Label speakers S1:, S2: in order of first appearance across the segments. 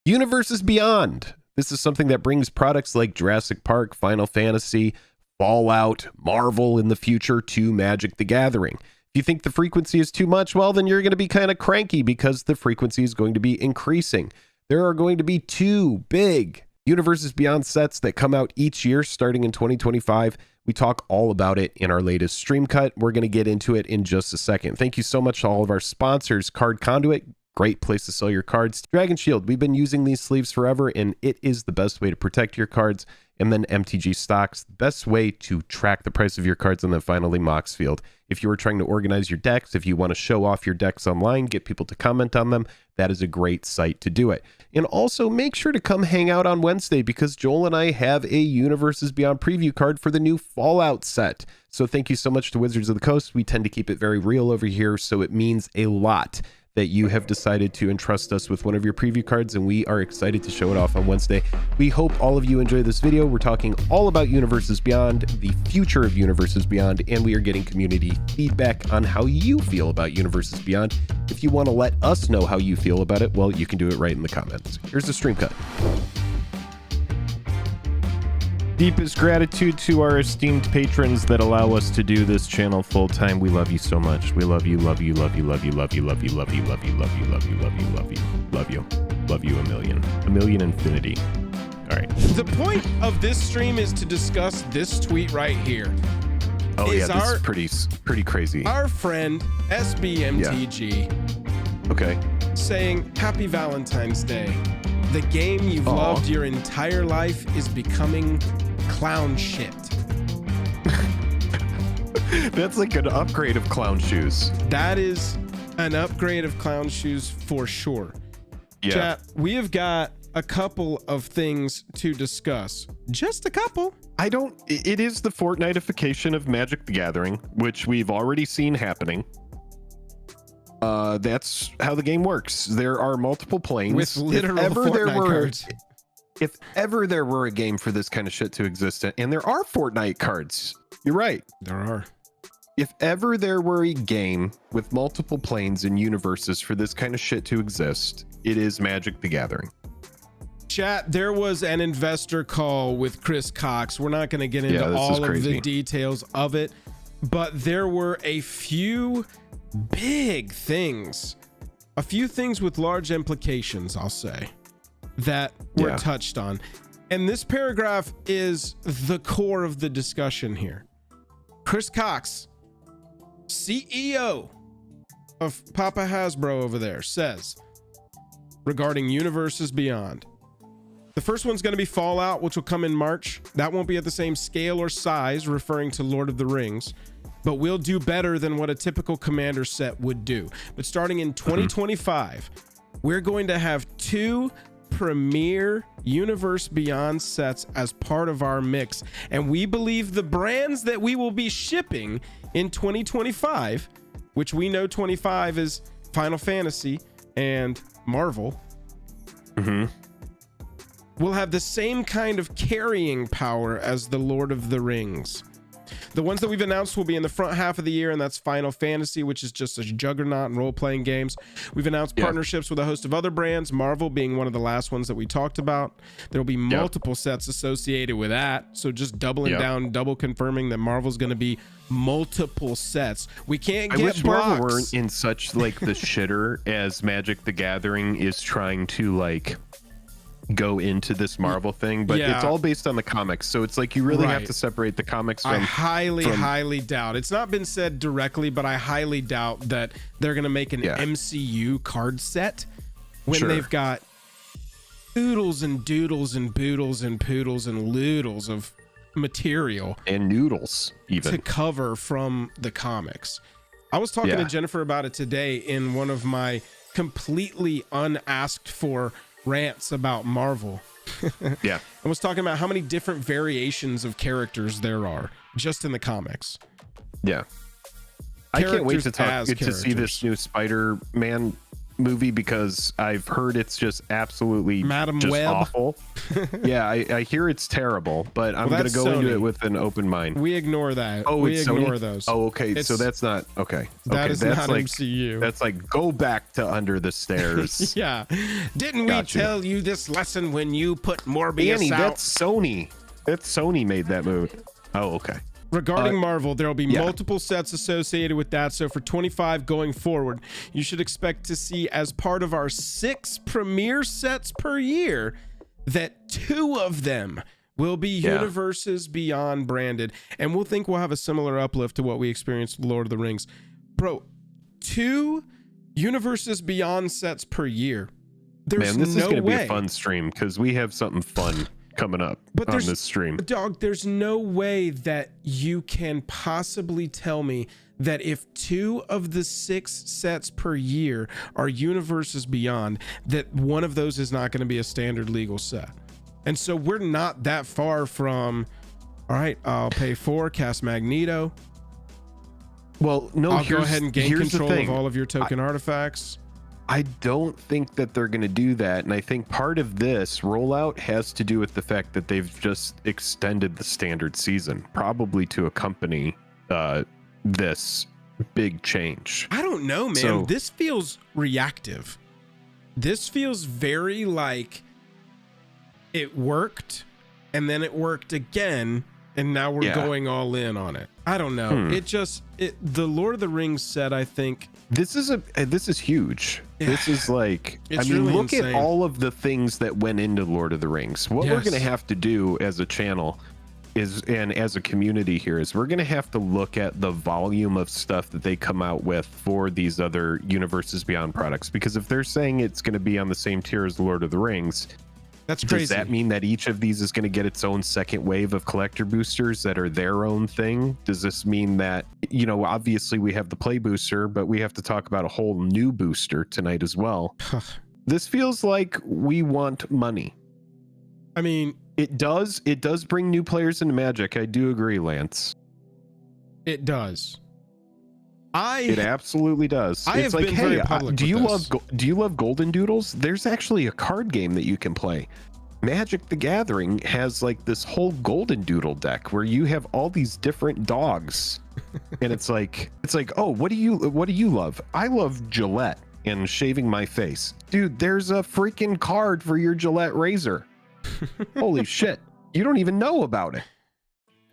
S1: Universes Beyond. This is something that brings products like Jurassic Park, Final Fantasy, Fallout, Marvel in the future to Magic the Gathering. If you think the frequency is too much, well, then you're going to be kind of cranky because the frequency is going to be increasing. There are going to be 2 big Universes Beyond sets that come out each year starting in 2025. We talk all about it in our latest stream cut. We're going to get into it in just a second. Thank you so much to all of our sponsors. Card Conduit, great place to sell your cards. Dragon Shield, we've been using these sleeves forever, and it is the best way to protect your cards. And then MTG Stocks, the best way to track the price of your cards. And then finally, Moxfield. If you are trying to organize your decks, if you want to show off your decks online, get people to comment on them, that is a great site to do it. And also make sure to come hang out on Wednesday because Joel and I have a Universes Beyond preview card for the new Fallout set. So thank you so much to Wizards of the Coast. We tend to keep it very real over here, so it means a lot that you have decided to entrust us with one of your preview cards, and we are excited to show it off on Wednesday. We hope all of you enjoy this video. We're talking all about Universes Beyond, the future of Universes Beyond, and we are getting community feedback on how you feel about Universes Beyond. If you want to let us know how you feel about it, well, you can do it right in the comments. Here's the stream cut. Deepest gratitude to our esteemed patrons that allow us to do this channel full time. We love you so much. We love you, love you, love you, love you, love you, love you, love you, love you, love you, love you, love you, love you, love you, love you a million infinity. All right.
S2: The point of this stream is to discuss this tweet right here.
S1: Oh yeah, this is pretty crazy.
S2: Our friend SBMTG,
S1: okay,
S2: saying Happy Valentine's Day. The game you've loved your entire life is becoming clown shit.
S1: That's like an upgrade of clown shoes.
S2: That is an upgrade of clown shoes for sure.
S1: Yeah.
S2: Chat, we have got a couple of things to discuss. Just a couple.
S1: It is the Fortnite-ification of Magic the Gathering, which we've already seen happening. That's how the game works. There are multiple planes.
S2: With literal Fortnite cards.
S1: If ever there were a game for this kind of shit to exist, and there are Fortnite cards. You're right.
S2: There are.
S1: If ever there were a game with multiple planes and universes for this kind of shit to exist, it is Magic the Gathering.
S2: Chat, there was an investor call with Chris Cox. We're not going to get into all of the details of it, but there were a few big things, a few things with large implications, I'll say, that were touched on. And this paragraph is the core of the discussion here. Chris Cox, CEO of Papa Hasbro over there, says regarding Universes Beyond, the first one's going to be Fallout, which will come in March. That won't be at the same scale or size, referring to Lord of the Rings, but we'll do better than what a typical Commander set would do. But starting in 2025, we're going to have 2 premier Universe Beyond sets as part of our mix. And we believe the brands that we will be shipping in 2025, which we know 25 is Final Fantasy and Marvel, will have the same kind of carrying power as the Lord of the Rings. The ones that we've announced will be in the front half of the year, and that's Final Fantasy, which is just a juggernaut in role-playing games. We've announced partnerships with a host of other brands, Marvel being one of the last ones that we talked about. There will be multiple sets associated with that, so just doubling down, double confirming that Marvel's going to be multiple sets. We can't get
S1: blocks.
S2: Marvel
S1: weren't in such like the shitter as Magic the Gathering is trying to like go into this Marvel thing, but it's all based on the comics, so it's like you really have to separate the comics from.
S2: I highly doubt, it's not been said directly, but I highly doubt that they're gonna make an MCU card set when they've got oodles and doodles and boodles and poodles and loodles of material
S1: and noodles even
S2: to cover from the comics. I was talking to Jennifer about it today in one of my completely unasked for rants about Marvel. I was talking about how many different variations of characters there are just in the comics.
S1: I can't wait to see this new Spider-Man movie because I've heard it's just absolutely
S2: Madam
S1: just
S2: Web.
S1: awful. Yeah, I hear it's terrible, but I'm going to go into it with an open mind.
S2: We ignore that.
S1: Oh,
S2: we
S1: it's
S2: ignore
S1: Sony?
S2: those.
S1: Oh, okay. So that's not okay.
S2: That is
S1: that's
S2: not
S1: like
S2: MCU.
S1: That's like go back to Under the Stairs.
S2: Yeah. Didn't we tell you this lesson when you put Morbius
S1: Annie,
S2: out?
S1: that's Sony. That's Sony made that movie. Oh, okay.
S2: Regarding Marvel, there will be multiple sets associated with that. So for 25 going forward, you should expect to see, as part of our 6 premiere sets per year, that 2 of them will be Universes Beyond branded. And we'll have a similar uplift to what we experienced with Lord of the Rings. Bro, 2 Universes Beyond sets per year. There's
S1: this is going to be
S2: way.
S1: a fun stream because we have something fun coming up on this stream.
S2: Dog, there's no way that you can possibly tell me that if 2 of the 6 sets per year are Universes Beyond, that one of those is not going to be a standard legal set. And so we're not that far from, all right, I'll pay 4, cast Magneto.
S1: Well, no,
S2: I'll go ahead and gain control of all of your token artifacts.
S1: I don't think that they're going to do that. And I think part of this rollout has to do with the fact that they've just extended the standard season, probably to accompany this big change.
S2: I don't know, man. So, this feels reactive. This feels very like it worked and then it worked again. And now we're going all in on it. I don't know. The Lord of the Rings set, I think.
S1: This is huge. Yeah. This is like,
S2: really
S1: look
S2: insane.
S1: at all of the things that went into Lord of the Rings. What we're going to have to do as a channel and as a community here is we're going to have to look at the volume of stuff that they come out with for these other Universes Beyond products. Because if they're saying it's going to be on the same tier as Lord of the Rings,
S2: that's crazy.
S1: Does that mean that each of these is going to get its own second wave of collector boosters that are their own thing? Does this mean that, obviously we have the play booster, but we have to talk about a whole new booster tonight as well? This feels like we want money.
S2: I mean,
S1: it does bring new players into Magic. I do agree, Lance.
S2: It does.
S1: It absolutely does.
S2: It's like, hey,
S1: do you love Golden Doodles? There's actually a card game that you can play. Magic the Gathering has like this whole Golden Doodle deck where you have all these different dogs, and it's like, oh, what do you love? I love Gillette and shaving my face, dude. There's a freaking card for your Gillette razor. Holy shit! You don't even know about it.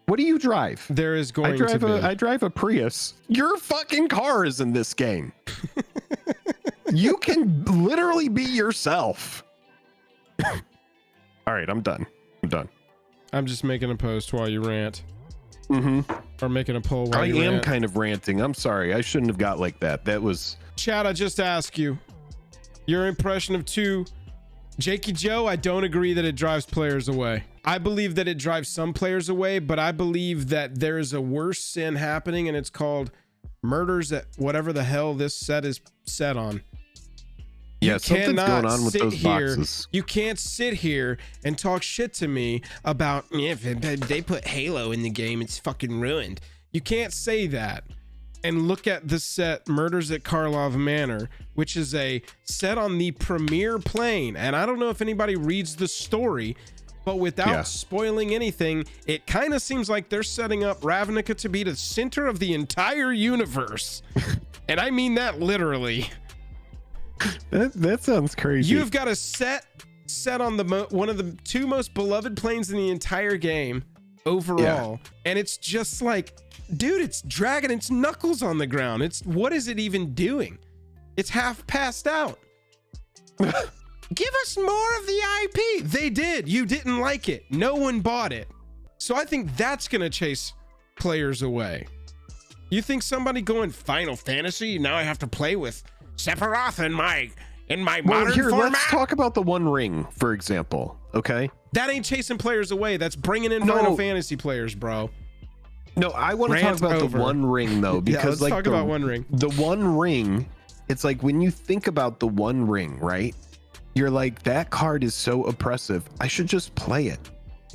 S1: What do you drive?
S2: There is going to be.
S1: I drive a Prius. Your fucking car is in this game. You can literally be yourself. All right, I'm done.
S2: I'm just making a post while you rant.
S1: Mm-hmm.
S2: Or making a poll while you rant.
S1: I am kind of ranting. I'm sorry. I shouldn't have got like that. That was...
S2: Chad, I just asked you. Your impression of 2... Jakey Joe, I don't agree that it drives players away. I believe that it drives some players away, but I believe that there is a worse sin happening, and it's called murders at whatever the hell this set is set on.
S1: Yeah, something's going on with those boxes.
S2: You can't sit here and talk shit to me about, if they put Halo in the game, it's fucking ruined. You can't say that. And look at the set Murders at Karlov Manor, which is a set on the premier plane. And I don't know if anybody reads the story, but without spoiling anything, it kind of seems like they're setting up Ravnica to be the center of the entire universe. And I mean that literally.
S1: That sounds crazy.
S2: You've got a set on the one of the 2 most beloved planes in the entire game overall. And it's just like, dude, it's dragging its knuckles on the ground. What is it even doing? It's half passed out. Give us more of the IP. They did. You didn't like it. No one bought it. So I think that's going to chase players away. You think somebody going Final Fantasy, now I have to play with Sephiroth in my modern format?
S1: Let's talk about the One Ring, for example. Okay.
S2: That ain't chasing players away. That's bringing in Final Fantasy players, bro.
S1: No, I want to talk about the One Ring though, because
S2: let's talk about One Ring.
S1: The One Ring, it's like when you think about the One Ring, right? You're like, that card is so oppressive. I should just play it.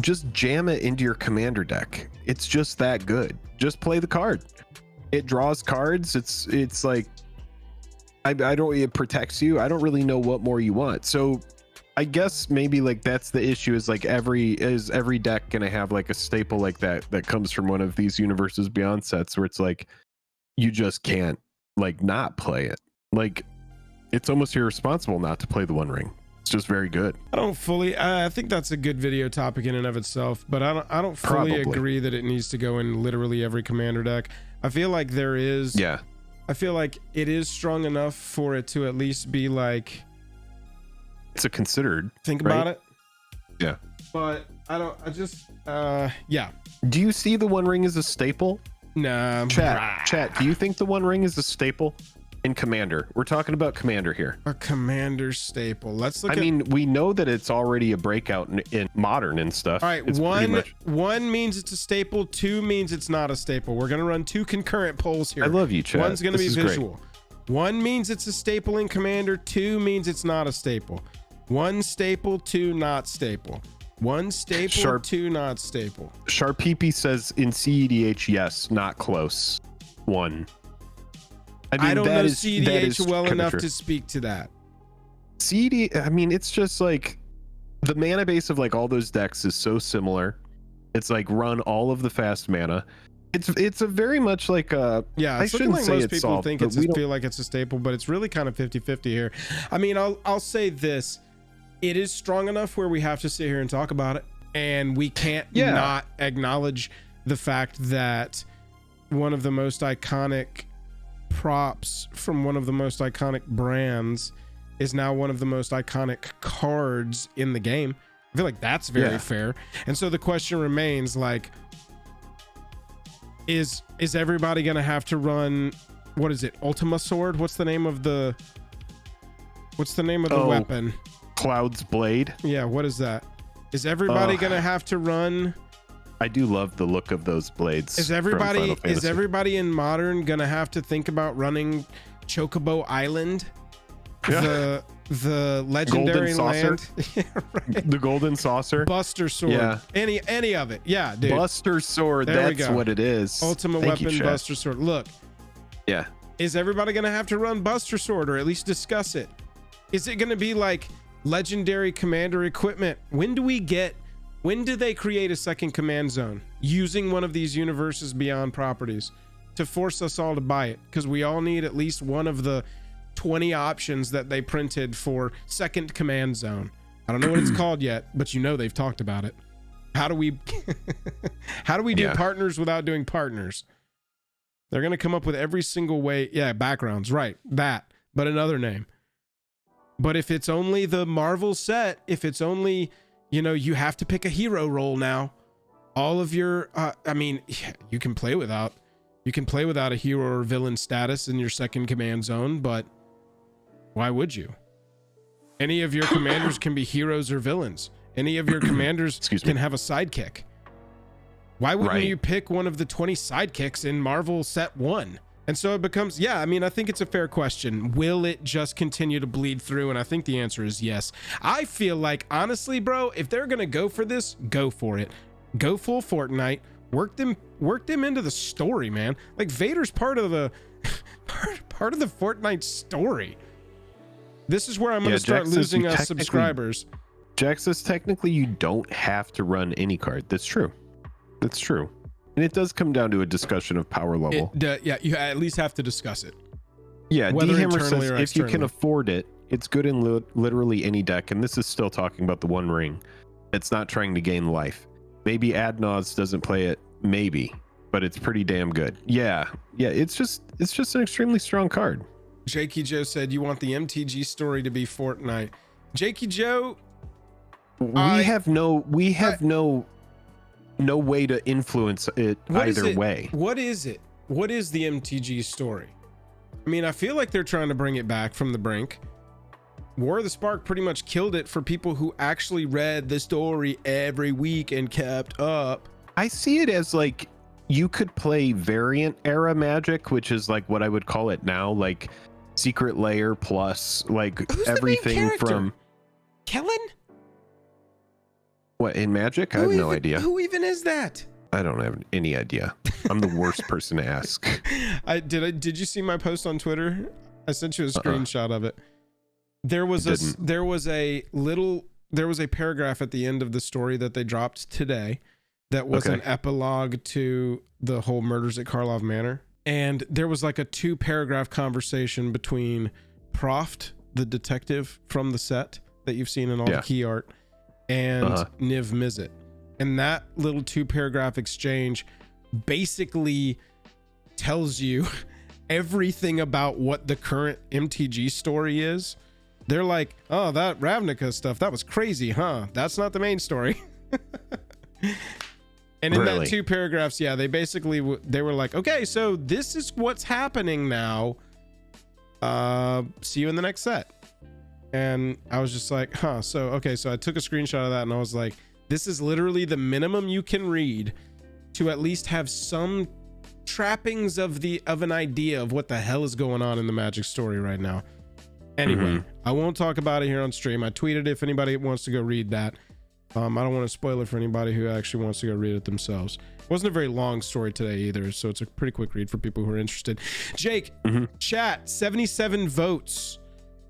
S1: Just jam it into your commander deck. It's just that good. Just play the card. It draws cards. It's like, I don't, it protects you. I don't really know what more you want. So I guess maybe like that's the issue, is like every deck gonna have like a staple like that comes from one of these Universes Beyond sets, where it's like you just can't like not play it. Like it's almost irresponsible not to play the One Ring. It's just very good.
S2: I think that's a good video topic in and of itself, but I don't fully agree that it needs to go in literally every commander deck. I feel like there is, I feel like it is strong enough for it to at least be like,
S1: it's a considered,
S2: think about it.
S1: Yeah.
S2: But yeah.
S1: Do you see the One Ring as a staple?
S2: Nah.
S1: Chat, do you think the One Ring is a staple in Commander? We're talking about Commander here.
S2: A Commander staple. Let's look
S1: I mean, we know that it's already a breakout in Modern and stuff.
S2: All right, one means it's a staple, 2 means it's not a staple. We're going to run 2 concurrent polls here.
S1: I love you, chat.
S2: One's going to be visual. Great. 1 means it's a staple in Commander, 2 means it's not a staple. 1 staple, 2 not staple. 1 staple, 2 not staple.
S1: Sharpeepy says in CEDH, yes, not close. 1. I mean,
S2: I don't know CEDH well enough to speak to that.
S1: CEDH, I mean, it's just like the mana base of like all those decks is so similar. It's like run all of the fast mana. It's a very much like a,
S2: yeah,
S1: I shouldn't
S2: like
S1: say
S2: most
S1: it's
S2: people
S1: solved,
S2: think feel like it's a staple, but it's really kind of 50-50 here. I mean, I'll say this. It is strong enough where we have to sit here and talk about it, and we can't not acknowledge the fact that one of the most iconic props from one of the most iconic brands is now one of the most iconic cards in the game. I feel like that's very fair. And so the question remains, like, is everybody gonna have to run, what is it, Ultima Sword? What's the name of the weapon?
S1: Cloud's Blade.
S2: Yeah, what is that? Is everybody gonna have to run?
S1: I do love the look of those blades.
S2: Is everybody in Modern gonna have to think about running Chocobo Island? Yeah. The legendary land.
S1: Yeah, right. The Golden Saucer.
S2: Buster Sword. Yeah. Any of it. Yeah, dude.
S1: Buster Sword, that's what it is.
S2: Ultimate Weapon, Buster Sword. Look.
S1: Yeah.
S2: Is everybody gonna have to run Buster Sword, or at least discuss it? Is it gonna be like legendary commander equipment? When do they create a second command zone using one of these Universes Beyond properties to force us all to buy it? Because we all need at least one of the 20 options that they printed for second command zone. I don't know what it's called yet, but you know they've talked about it. How do we do partners without doing partners? They're going to come up with every single way. Yeah, backgrounds, right, that, but another name. But if it's only the Marvel set, if it's only, you have to pick a hero role now. All of your, I mean, you can play without a hero or villain status in your second command zone, but why would you? Any of your commanders can be heroes or villains. Any of your commanders can have a sidekick. Why wouldn't you pick one of the 20 sidekicks in Marvel set 1? And so it becomes, I mean, I think it's a fair question. Will it just continue to bleed through? And I think the answer is yes. I feel like, honestly, bro, if they're going to go for this, go for it. Go full Fortnite. Work them into the story, man. Like, Vader's part of the Fortnite story. This is where I'm going to start losing us subscribers.
S1: Jack says technically you don't have to run any card. That's true. That's true. And it does come down to a discussion of power level.
S2: You at least have to discuss it.
S1: Yeah, D-Hammer says if you can afford it, it's good in literally any deck. And this is still talking about the One Ring. It's not trying to gain life. Maybe Adnaz doesn't play it, maybe, but it's pretty damn good. Yeah, it's just an extremely strong card.
S2: Jakey Joe said you want the MTG story to be Fortnite. Jakey Joe,
S1: we have no way to influence it either way.
S2: What is it? What is the MTG story? I mean, I feel like they're trying to bring it back from the brink. War of the Spark pretty much killed it for people who actually read the story every week and kept up.
S1: I see it as like you could play variant era Magic, which is like what I would call it now, like Secret Lair plus like everything from
S2: Kellen.
S1: What, in Magic? I have no idea.
S2: Who even is that?
S1: I don't have any idea. I'm the worst person to ask.
S2: Did you see my post on Twitter? I sent you a screenshot of it. There was a paragraph at the end of the story that they dropped today that was an epilogue to the whole murders at Karlov Manor. And there was like a 2-paragraph conversation between Proft, the detective from the set that you've seen in all the key art, and Niv Mizzet. And that little 2-paragraph exchange basically tells you everything about what the current MTG story is. They're like, oh, that Ravnica stuff, that was crazy, huh? That's not the main story. And in that 2 paragraphs, they basically, they were like, okay, so this is what's happening now. See you in the next set. And I was just like, huh. So I took a screenshot of that and I was like, this is literally the minimum you can read to at least have some trappings of an idea of what the hell is going on in the Magic story right now. Anyway, I won't talk about it here on stream. I tweeted if anybody wants to go read that. I don't want to spoil it for anybody who actually wants to go read it themselves. It wasn't a very long story today either, so it's a pretty quick read for people who are interested. Jake, chat, 77 votes.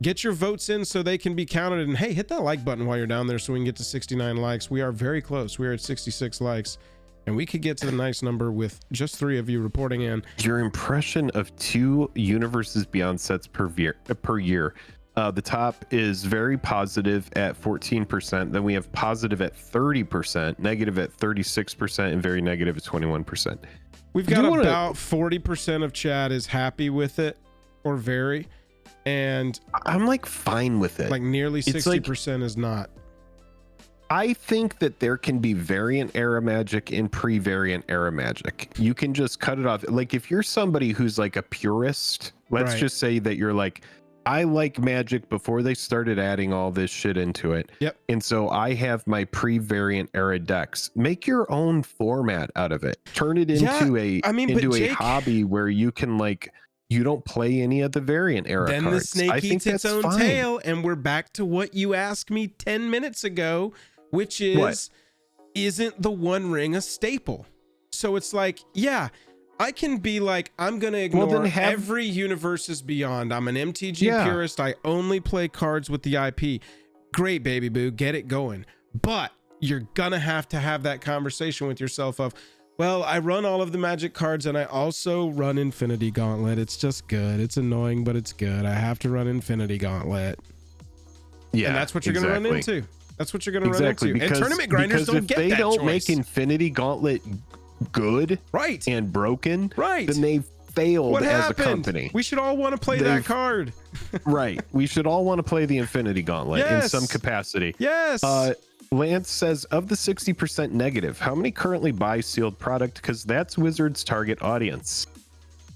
S2: Get your votes in so they can be counted. And hey, hit that like button while you're down there so we can get to 69 likes. We are very close. We are at 66 likes. And we could get to the nice number with just 3 of you reporting in.
S1: Your impression of 2 Universes Beyond sets per year. The top is very positive at 14%. Then we have positive at 30%, negative at 36%, and very negative at 21%.
S2: We've got about 40% of chat is happy with it, or very. And
S1: I'm like fine with it.
S2: Like nearly 60% is not.
S1: I think that there can be variant era Magic and pre-variant era Magic. You can just cut it off. Like if you're somebody who's like a purist, let's just say that you're like, I like Magic before they started adding all this shit into it.
S2: Yep.
S1: And so I have my pre-variant era decks. Make your own format out of it. Turn it into a hobby where you can like, you don't play any of the variant era
S2: then
S1: cards.
S2: The snake eats its own tail, and we're back to what you asked me 10 minutes ago, which is, isn't the One Ring a staple? So it's like, yeah, I can be like, I'm going to ignore every Universes Beyond. I'm an MTG purist. I only play cards with the IP. Great, baby boo. Get it going. But you're going to have that conversation with yourself of, well, I run all of the Magic cards and I also run Infinity Gauntlet. It's just good. It's annoying, but it's good. I have to run Infinity Gauntlet. Yeah, and that's what you're going to run into. That's what you're going to run into.
S1: Because,
S2: and tournament grinders don't get that choice. If they don't make Infinity
S1: Gauntlet good and broken, then they've failed as a company.
S2: We should all want to play that card.
S1: Right. We should all want to play the Infinity Gauntlet in some capacity.
S2: Yes.
S1: Lance says, of the 60% negative, how many currently buy sealed product? Because that's Wizards' target audience.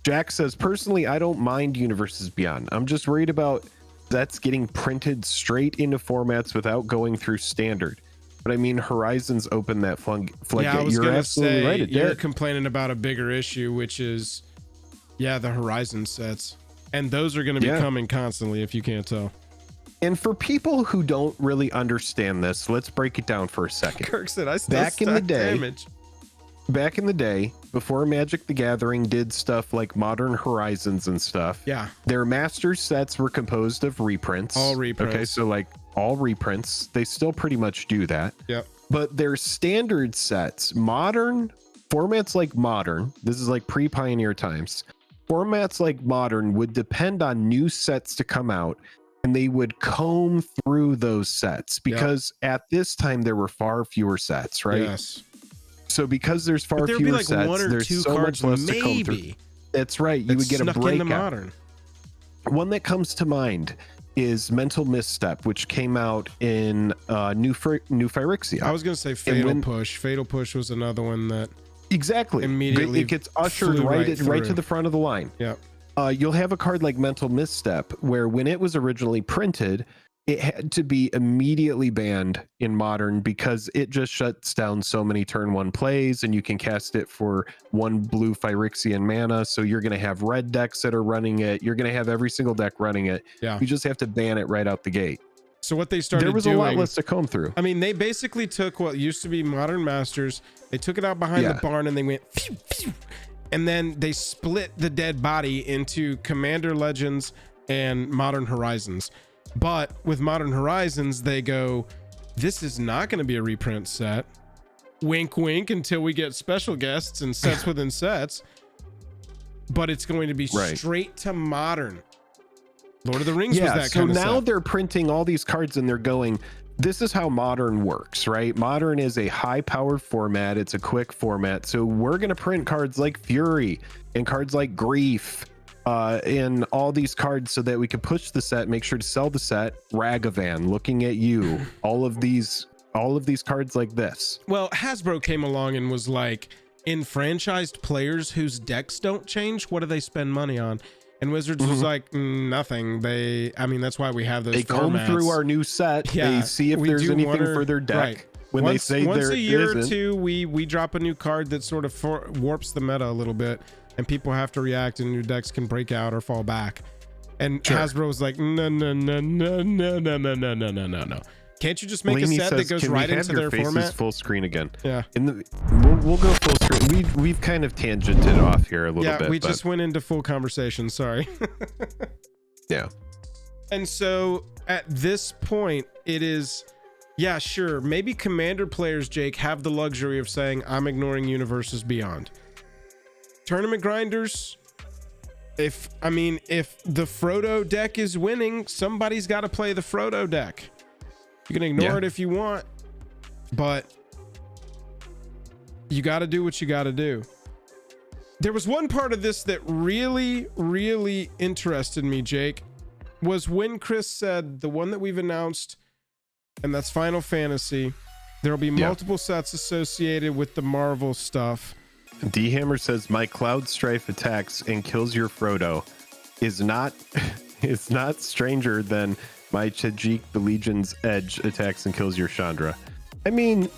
S1: Jack says, personally, I don't mind Universes Beyond. I'm just worried about that's getting printed straight into formats without going through standard. But I mean, Horizons open that floodgate.
S2: Yeah, I was
S1: You're absolutely right.
S2: You're complaining about a bigger issue, which is, the Horizon sets. And those are going to be coming constantly, if you can't tell.
S1: And for people who don't really understand this, let's break it down for a second.
S2: Kirk said, I still back in
S1: the day, before Magic the Gathering did stuff like Modern Horizons and stuff, their master sets were composed of reprints.
S2: All reprints.
S1: Okay, so like all reprints. They still pretty much do that.
S2: Yep.
S1: But their standard sets, modern formats like Modern, this is like pre-Pioneer times, formats like Modern would depend on new sets to come out. And they would comb through those sets because at this time there were far fewer sets, right?
S2: Yes.
S1: So because there's far fewer sets,
S2: one or
S1: there's
S2: two
S1: so
S2: cards
S1: much less to comb through. That's right. You would get a breakout.
S2: Modern.
S1: One that comes to mind is Mental Misstep, which came out in New Phyrexia.
S2: I was going to say Fatal Push. Fatal Push was another one that
S1: immediately it gets ushered right to the front of the line.
S2: Yeah.
S1: You'll have a card like Mental Misstep, where when it was originally printed, it had to be immediately banned in Modern because it just shuts down so many turn 1 plays, and you can cast it for 1 blue Phyrexian mana. So you're going to have red decks that are running it. You're going to have every single deck running it.
S2: Yeah.
S1: You just have to ban it right out the gate.
S2: So what they started doing,
S1: there was a lot less to comb through.
S2: I mean, they basically took what used to be Modern Masters, they took it out behind the barn, and they went phew, phew, and then they split the dead body into Commander Legends, and Modern Horizons. But with Modern Horizons, they go, this is not going to be a reprint set. Wink, wink, until we get special guests and sets within sets. But it's going to be straight to Modern. Lord of the Rings was that kind of set.
S1: So now they're printing all these cards and they're going, this is how Modern works, right? Modern is a high-powered format. It's a quick format. So we're going to print cards like Fury and cards like Grief in all these cards so that we can push the set, make sure to sell the set. Ragavan, Looking at You, all of these cards like this.
S2: Well, Hasbro came along and was like, enfranchised players whose decks don't change, what do they spend money on? And Wizards was like, nothing. That's why we have those
S1: They
S2: formats.
S1: comb through our new set. They see if there's anything for their deck. When
S2: once
S1: they say
S2: once
S1: there
S2: a year
S1: isn't.
S2: or two, we drop a new card that sort of warps the meta a little bit, and people have to react, and new decks can break out or fall back. And Hasbro was like, no. Can't you just make a set that goes right into their format?
S1: Full screen again.
S2: Yeah.
S1: We'll go full screen. We've kind of tangented off here a little bit.
S2: Yeah, we just went into full conversation. Sorry.
S1: Yeah.
S2: And so at this point, it is, yeah, sure. Maybe Commander players, Jake, have the luxury of saying, I'm ignoring Universes Beyond. Tournament grinders, if the Frodo deck is winning, somebody's got to play the Frodo deck. You can ignore it if you want, but you got to do what you got to do. There was one part of this that really, really interested me, Jake, was when Chris said the one that we've announced, and that's Final Fantasy, there'll be multiple sets associated with the Marvel stuff.
S1: D-Hammer says, my Cloud Strife attacks and kills your Frodo is not stranger than my Chajik the Legion's Edge attacks and kills your Chandra. I mean,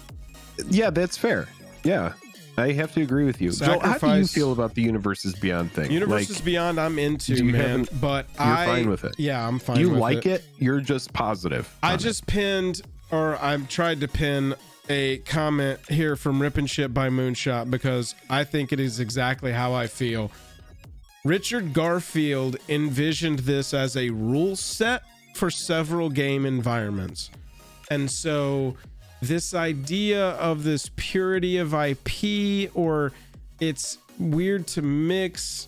S1: yeah, that's fair. Yeah, I have to agree with you. So how do you feel about the Universes Beyond thing?
S2: Universes Beyond, I'm into, man, but
S1: you're fine with it.
S2: Yeah, I'm fine with it.
S1: You like it? You're just positive.
S2: I just pinned, or I've tried to pin a comment here from Rip and Ship by Moonshot because I think it is exactly how I feel. Richard Garfield envisioned this as a rule set for several game environments. And so this idea of this purity of IP, or it's weird to mix,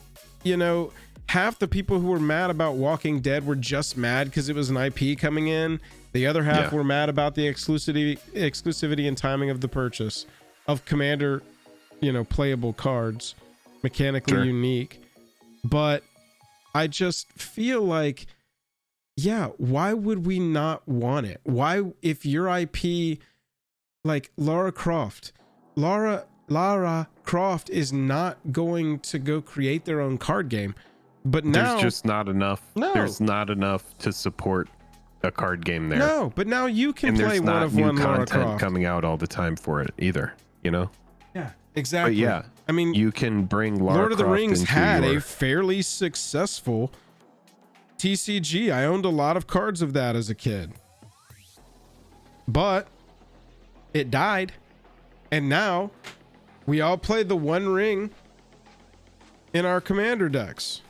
S2: half the people who were mad about Walking Dead were just mad because it was an IP coming in. The other half were mad about the exclusivity and timing of the purchase of Commander, playable cards, mechanically unique. But I just feel like, why would we not want it? Why, if your IP, like Lara Croft is not going to go create their own card game, but now
S1: there's just not enough. No. There's not enough to support a card game there.
S2: No, but now you can play one of one Lara Croft. And there's not new content
S1: coming out all the time for it either,
S2: Yeah, exactly.
S1: But yeah, I mean, you can bring Lara
S2: Lord of the
S1: Croft
S2: Rings had a fairly successful TCG. I owned a lot of cards of that as a kid, but it died, and now we all play the One Ring in our Commander decks.